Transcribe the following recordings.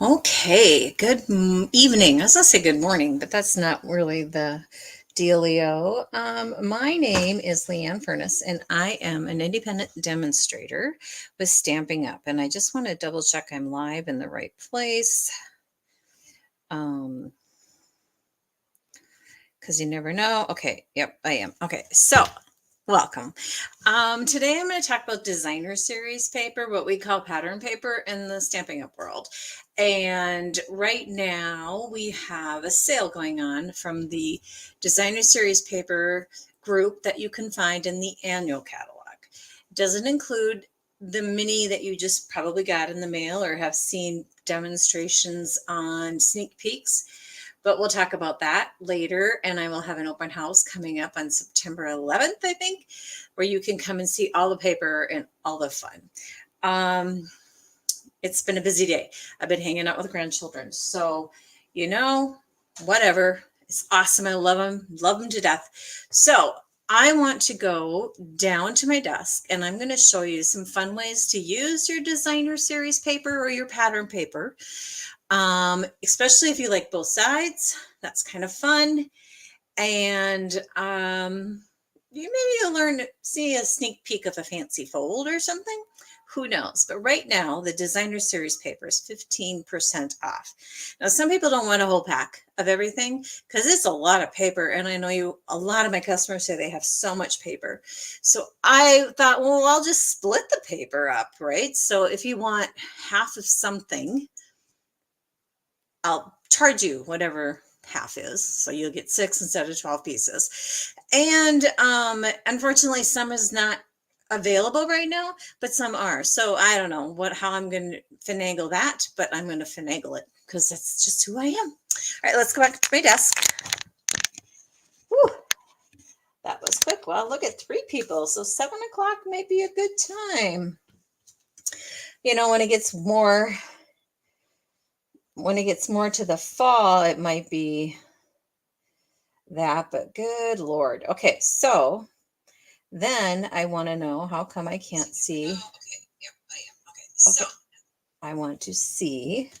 Okay, good evening. I was gonna say good morning, but that's not really the dealio. My name is Leanne Furness, and I am an independent demonstrator with Stamping Up. And I just want to double check I'm live in the right place. Because you never know. Okay, yep, I am. Okay, so welcome. Today I'm going to talk about designer series paper, what we call pattern paper in the Stamping Up world. And right now we have a sale going on from the designer series paper group that you can find in the annual catalog. It doesn't include the mini that you just probably got in the mail or have seen demonstrations on sneak peeks, but we'll talk about that later. And I will have an open house coming up on September 11th, I think, where you can come and see all the paper and all the fun. It's been a busy day. I've been hanging out with grandchildren. So, whatever. It's awesome. I love them to death. So I want to go down to my desk and I'm going to show you some fun ways to use your designer series paper or your pattern paper. Especially if you like both sides, that's kind of fun. And maybe you'll learn to see a sneak peek of a fancy fold or something. Who knows? But right now, the designer series paper is 15% off. Now, some people don't want a whole pack of everything because it's a lot of paper. And I know a lot of my customers say they have so much paper. So I thought, well, I'll just split the paper up, right? So if you want half of something, I'll charge you whatever half is. So you'll get 6 instead of 12 pieces. And unfortunately, some is not available right now, but some are. So I don't know how I'm going to finagle that, but I'm going to finagle it because that's just who I am. All right, let's go back to my desk. Whew, that was quick. Well, look at 3 people. So 7 o'clock may be a good time. When it gets more to the fall, it might be that, but good Lord. Okay, so then I want to know, how come I can't see? Okay, yep, I am. Okay, so I want to see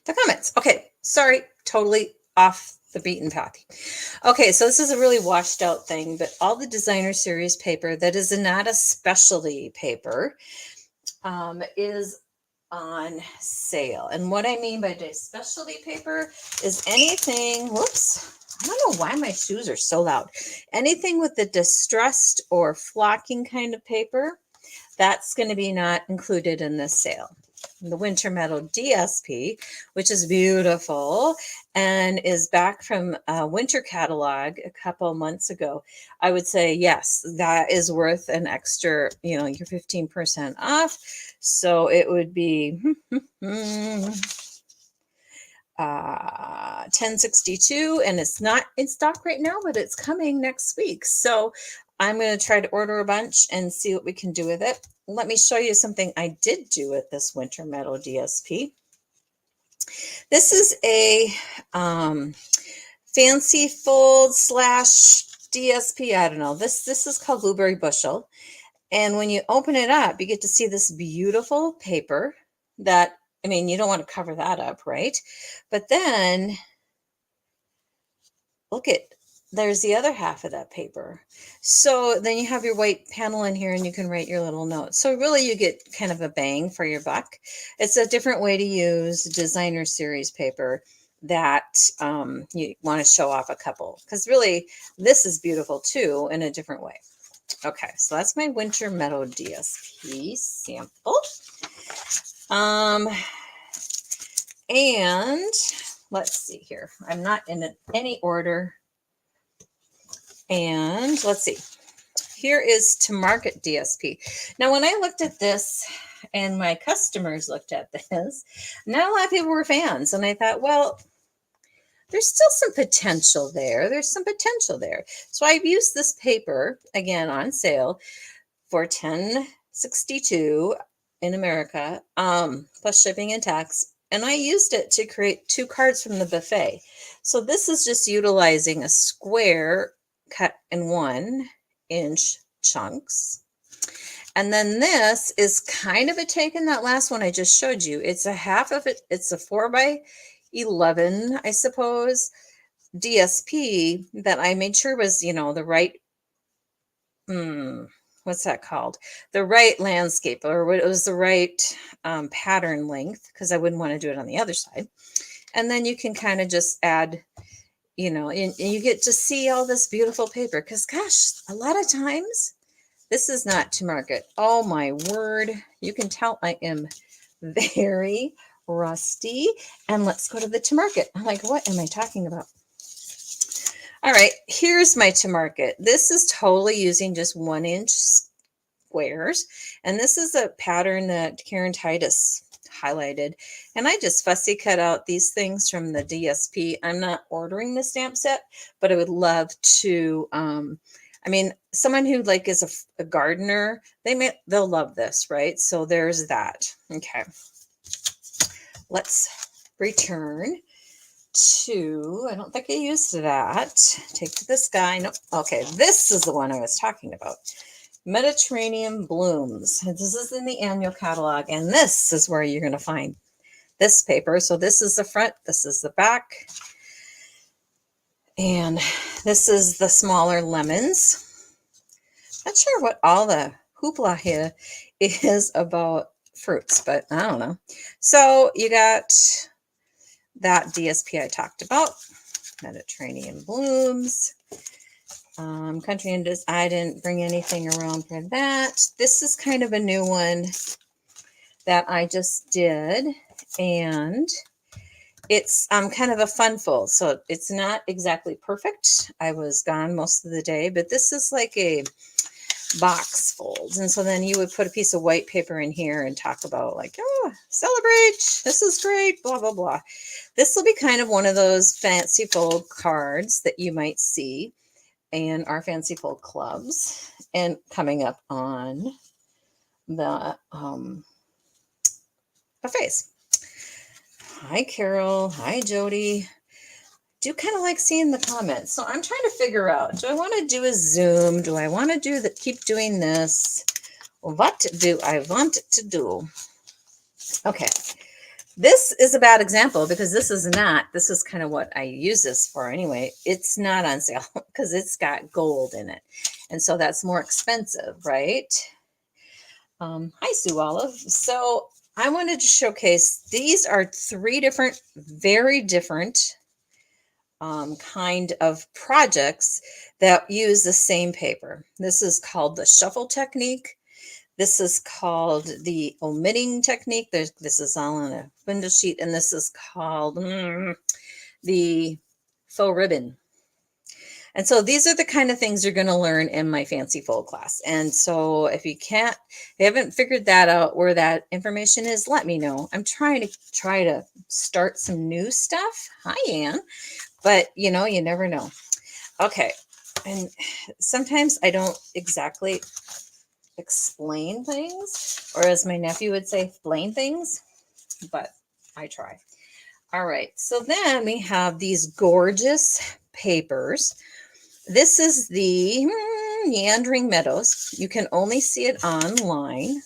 the comments. Okay, sorry, totally off the beaten path. Okay, so this is a really washed out thing, but all the designer series paper that is not a specialty paper is on sale. And what I mean by specialty paper is anything, whoops, I don't know why my shoes are so loud. Anything with the distressed or flocking kind of paper, that's going to be not included in this sale. The Winter Meadow DSP, which is beautiful and is back from a winter catalog a couple months ago. I would say, yes, that is worth an extra, your 15% off. So it would be 1062, and it's not in stock right now, but it's coming next week. So I'm going to try to order a bunch and see what we can do with it. Let me show you something I did do with this Winter Meadow DSP. This is a fancy fold / DSP. I don't know. This is called Blueberry Bushel. And when you open it up, you get to see this beautiful paper that, you don't want to cover that up, right? But then look there's the other half of that paper. So then you have your white panel in here and you can write your little notes. So really you get kind of a bang for your buck. It's a different way to use designer series paper that you want to show off a couple, because really this is beautiful too in a different way. Okay, so that's my Winter Meadow DSP sample. And let's see here. I'm not in any order. And let's see. Here is To Market DSP. Now, when I looked at this and my customers looked at this, not a lot of people were fans. And I thought, well, there's still some potential there. So I've used this paper, again, on sale for $10.62 in America, plus shipping and tax. And I used it to create 2 cards from the buffet. So this is just utilizing a square cut in 1-inch chunks. And then this is kind of a take in that last one I just showed you. It's a half of it. It's a 4x11, I suppose, DSP that I made sure was, you know, the right, what's that called? The right landscape, or it was the right pattern length, because I wouldn't want to do it on the other side. And then you can kind of just add, you know, and you get to see all this beautiful paper, because gosh, a lot of times this is not to market. Oh my word. You can tell I am very rusty. And let's go to the to market. I'm like, what am I talking about? All right, here's my to market. This is totally using just 1-inch squares. And this is a pattern that Karen Titus highlighted. And I just fussy cut out these things from the DSP. I'm not ordering the stamp set, but I would love to, I mean, someone who like is a gardener, they'll love this, right? So there's that. Okay. Let's return to, I don't think I used that. Take to this guy. Nope. Okay, this is the one I was talking about. Mediterranean Blooms. This is in the annual catalog, and this is where you're going to find this paper. So this is the front, this is the back, and this is the smaller lemons. Not sure what all the hoopla here is about fruits, but I don't know. So you got that DSP I talked about, Mediterranean Blooms. Country and I didn't bring anything around for that. This is kind of a new one that I just did, and it's kind of a fun fold. So it's not exactly perfect. I was gone most of the day, but this is like a box fold. And so then you would put a piece of white paper in here and talk about like, oh, celebrate, this is great, blah, blah, blah. This will be kind of one of those fancy fold cards that you might see in our fancy fold clubs, and coming up on the buffets. Hi, Carol. Hi, Jody. Do kind of like seeing the comments. So I'm trying to figure out, do I want to do a Zoom? Do I want to keep doing this? What do I want to do? Okay. This is a bad example because this is kind of what I use this for anyway. It's not on sale because it's got gold in it. And so that's more expensive, right? Hi, Sue Olive. So I wanted to showcase, these are 3 different, very different kind of projects that use the same paper. This is called the shuffle technique. This is called the omitting technique. This is all on a window sheet, and this is called the faux ribbon. And so these are the kind of things you're going to learn in my fancy fold class. And so if you haven't figured that out, where that information is, let me know. I'm trying to start some new stuff. Hi, Ann. But you know, you never know. Okay. And sometimes I don't exactly explain things, or as my nephew would say, explain things, but I try. All right. So then we have these gorgeous papers. This is the Meandering Meadows. You can only see it online.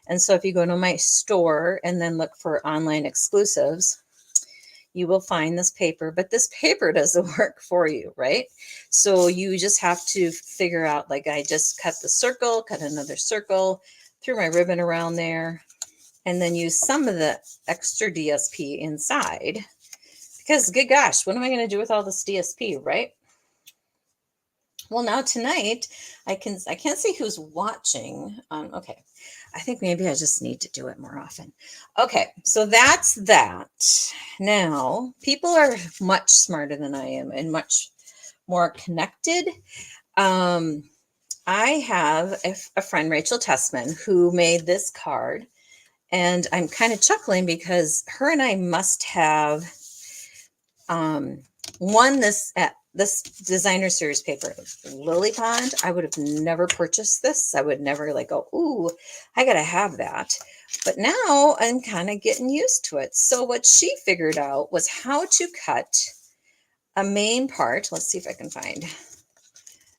And so if you go to my store and then look for online exclusives, you will find this paper, but this paper does the work for you, right? So you just have to figure out, like I just cut the circle, cut another circle, threw my ribbon around there, and then use some of the extra DSP inside. Because good gosh, what am I going to do with all this DSP, right? Well, now tonight, I can't see who's watching. Okay, I think maybe I just need to do it more often. Okay, so that's that. Now, people are much smarter than I am and much more connected. I have a friend, Rachel Tessman, who made this card. And I'm kind of chuckling because her and I must have won this at this designer series paper. Lily Pond, I would have never purchased this. I would never like go, ooh, I got to have that. But now I'm kind of getting used to it. So what she figured out was how to cut a main part. Let's see if I can find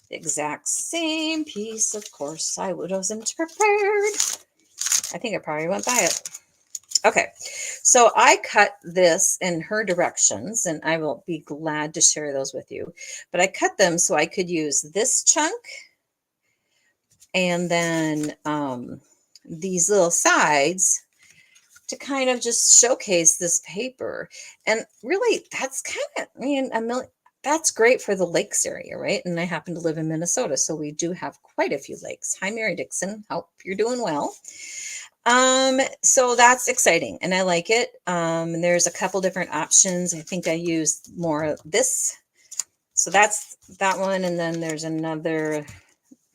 The exact same piece, of course. I wasn't prepared. I think I probably went by it. Okay, so I cut this in her directions, and I will be glad to share those with you. But I cut them so I could use this chunk and then these little sides to kind of just showcase this paper. And really, that's kind of, I mean, that's great for the lakes area, right? And I happen to live in Minnesota, so we do have quite a few lakes. Hi, Mary Dixon. Hope you're doing well. So that's exciting and I like it. There's a couple different options. I think I used more of this. So that's that one. And then there's another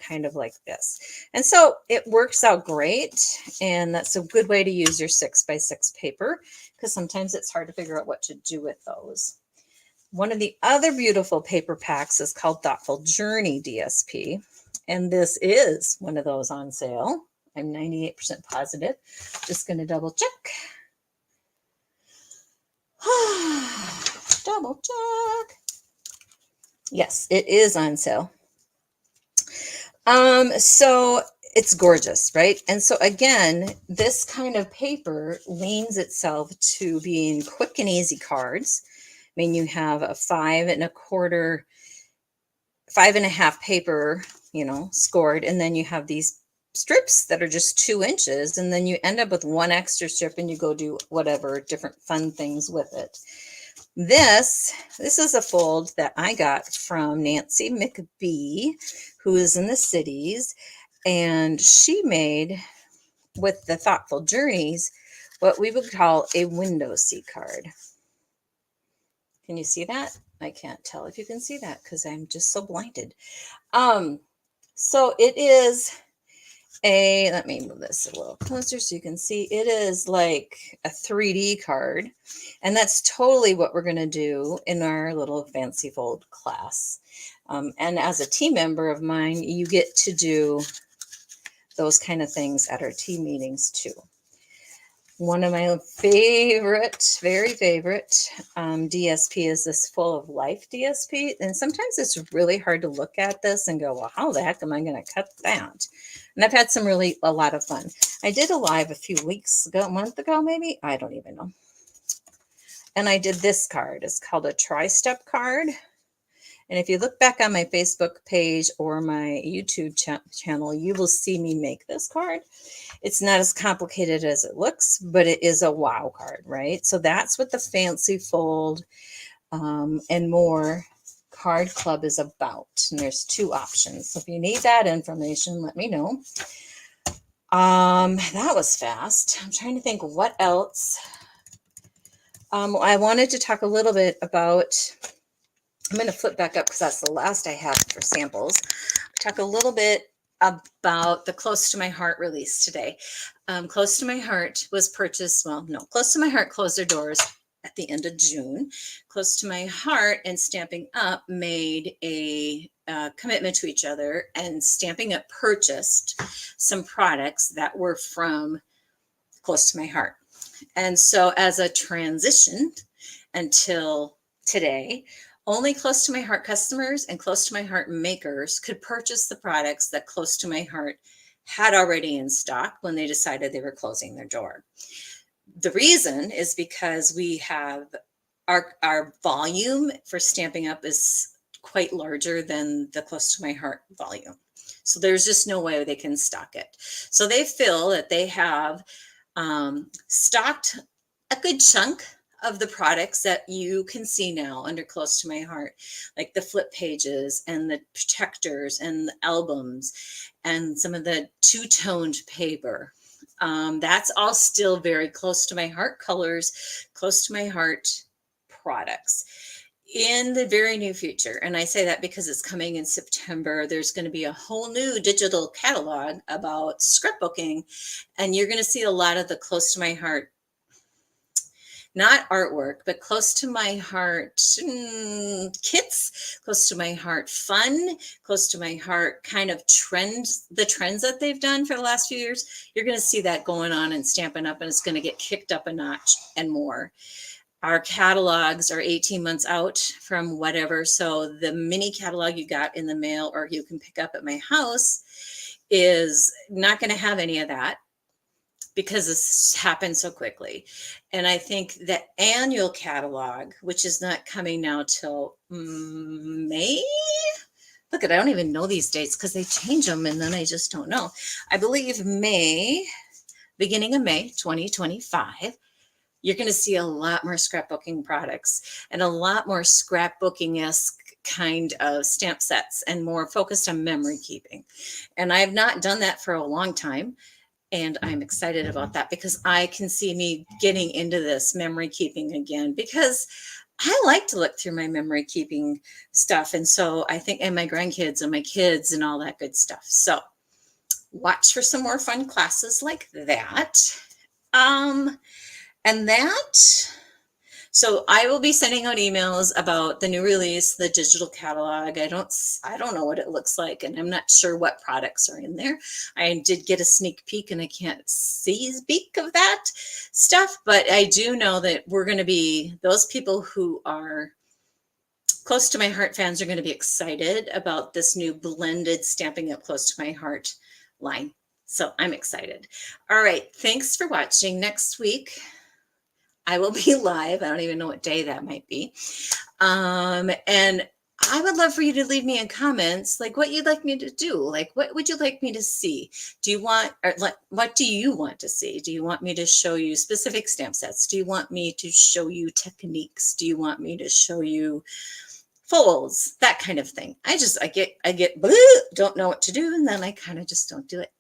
kind of like this. And so it works out great. And that's a good way to use your 6x6 paper because sometimes it's hard to figure out what to do with those. One of the other beautiful paper packs is called Thoughtful Journey DSP. And this is one of those on sale. I'm 98% positive. Just going to double check. Double check. Yes, it is on sale. So it's gorgeous, right? And so again, this kind of paper leans itself to being quick and easy cards. I mean, you have a 5 1/4, 5 1/2 paper, scored, and then you have these strips that are just 2 inches, and then you end up with one extra strip and you go do whatever different fun things with it. This is a fold that I got from Nancy McBee, who is in the cities, and she made with the Thoughtful Journeys what we would call a window seat card. Can you see that? I can't tell if you can see that because I'm just so blinded. So it is let me move this a little closer so you can see. It is like a 3D card, and that's totally what we're going to do in our little fancy fold class. And as a team member of mine, you get to do those kind of things at our team meetings too. One of my favorite, very favorite DSP is this Full of Life DSP. And sometimes it's really hard to look at this and go, well, how the heck am I going to cut that? And I've had a lot of fun. I did a live a few weeks ago, a month ago, maybe. I don't even know. And I did this card. It's called a tri-step card. And if you look back on my Facebook page or my YouTube channel, you will see me make this card. It's not as complicated as it looks, but it is a wow card, right? So that's what the Fancy Fold and More Card Club is about. And there's 2 options. So if you need that information, let me know. That was fast. I'm trying to think what else. I wanted to talk a little bit about, I'm going to flip back up because that's the last I have for samples. Talk a little bit about the Close to My Heart release today. Close to My Heart was purchased, Close to My Heart closed their doors at the end of June. Close to My Heart and Stampin' Up! Made a commitment to each other, and Stampin' Up! Purchased some products that were from Close to My Heart. And so as a transition until today, only Close to My Heart customers and Close to My Heart makers could purchase the products that Close to My Heart had already in stock when they decided they were closing their door. The reason is because we have our volume for Stampin' Up! Is quite larger than the Close to My Heart volume. So there's just no way they can stock it. So they feel that they have stocked a good chunk of the products that you can see now under Close to My Heart, like the flip pages and the protectors and the albums and some of the two-toned paper. That's all still very Close to My Heart colors, Close to My Heart products. In the very near future, and I say that because it's coming in September, there's going to be a whole new digital catalog about scrapbooking, and you're going to see a lot of the Close to My Heart, not artwork, but Close to My Heart kits, Close to My Heart fun, Close to My Heart kind of trends, the trends that they've done for the last few years. You're going to see that going on in Stampin' Up! And it's going to get kicked up a notch and more. Our catalogs are 18 months out from whatever. So the mini catalog you got in the mail or you can pick up at my house is not going to have any of that because this happened so quickly. And I think the annual catalog, which is not coming now till May. Look at, I don't even know these dates because they change them and then I just don't know. I believe May, beginning of May 2025, you're going to see a lot more scrapbooking products and a lot more scrapbooking-esque kind of stamp sets and more focused on memory keeping. And I have not done that for a long time. And I'm excited about that because I can see me getting into this memory keeping again because I like to look through my memory keeping stuff. And so I think, and my grandkids and my kids and all that good stuff. So watch for some more fun classes like that. And that, so I will be sending out emails about the new release, the digital catalog. I don't know what it looks like, and I'm not sure what products are in there. I did get a sneak peek, and I can't speak of that stuff, but I do know that we're going to be, those people who are close to my heart fans are going to be excited about this new blended Stampin' Up Close to My Heart line. So I'm excited. All right. Thanks for watching. Next week, I will be live. I don't even know what day that might be. And I would love for you to leave me in comments, like what you'd like me to do. Like, what would you like me to see? Do you want, or like, what do you want to see? Do you want me to show you specific stamp sets? Do you want me to show you techniques? Do you want me to show you folds? That kind of thing. I get, don't know what to do. And then I kind of just don't do it.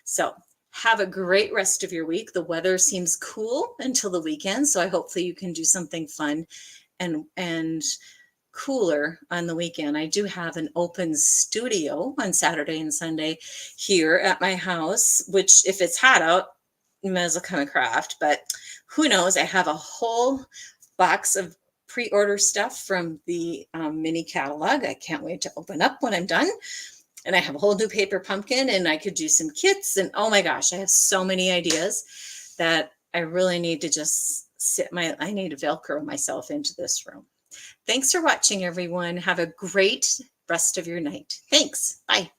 So have a great rest of your week. The weather seems cool until the weekend, so I hopefully you can do something fun and cooler on the weekend. I do have an open studio on Saturday and Sunday here at my house, which if it's hot out, you might as well come and craft, but who knows? I have a whole box of pre-order stuff from the mini catalog. I can't wait to open up when I'm done. And I have a whole new paper pumpkin and I could do some kits. And oh my gosh, I have so many ideas that I really need to just I need to Velcro myself into this room. Thanks for watching, everyone. Have a great rest of your night. Thanks. Bye.